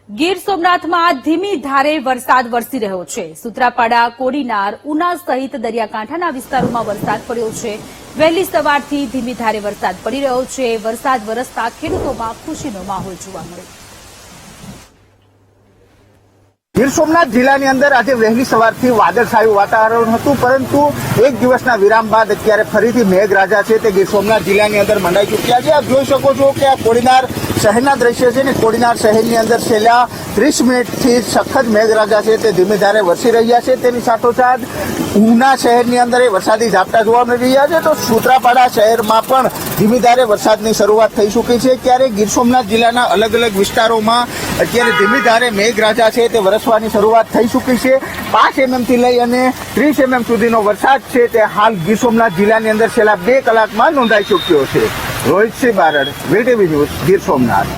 ગીર સોમનાથમાં ધીમી ધારે વરસાદ વરસી રહ્યો છે। સૂત્રાપાડા, કોડીનાર, ઉના સહિત દરિયાકાંઠાના વિસ્તારોમાં વરસાદ પડ્યો છે। વહેલી સવારથી ધીમી ધારે વરસાદ પડી રહ્યો છે। વરસાદ વરસતા ખેડૂતોમાં ખુશીનો માહોલ જોવા મળ્યો। ગીર સોમનાથ જિલ્લાની અંદર આજે વહેલી સવારથી વાદળછાયું વાતાવરણ હતું, પરંતુ એક દિવસના વિરામ બાદ અત્યારે ફરીથી મેઘરાજા છે તે ગીર સોમનાથ જિલ્લાની અંદર મંડાઈ ચૂક્યા છે। આપ જોઈ શકો છો કે આ કોડીનાર શહેરના દ્રશ્ય છે ને કોડીનાર શહેરની અંદર છેલ્લા 30 મિનિટથી સખત મેઘરાજા છે તે ધીમી ધારે વરસી રહ્યા છે। તેની સાથોસાથ ઉના શહેરની અંદર વરસાદી ઝાપટા જોવા મળી રહ્યા છે, તો સૂત્રાપાડા શહેરમાં પણ ધીમી ધારે વરસાદની શરૂઆત થઈ ચૂકી છે। ત્યારે ગીર સોમનાથ જિલ્લાના અલગ અલગ વિસ્તારોમાં અત્યારે ધીમી ધારે મેઘરાજા છે તે વરસવાની શરૂઆત થઈ ચૂકી છે। 5 mm થી લઈ અને 30 mm સુધીનો વરસાદ છે તે હાલ ગીર સોમનાથ જિલ્લાની અંદર છેલ્લા 2 કલાકમાં નોંધાઈ ચૂક્યો છે। Rohitsinh Barad, VTV news, Gir Somnath.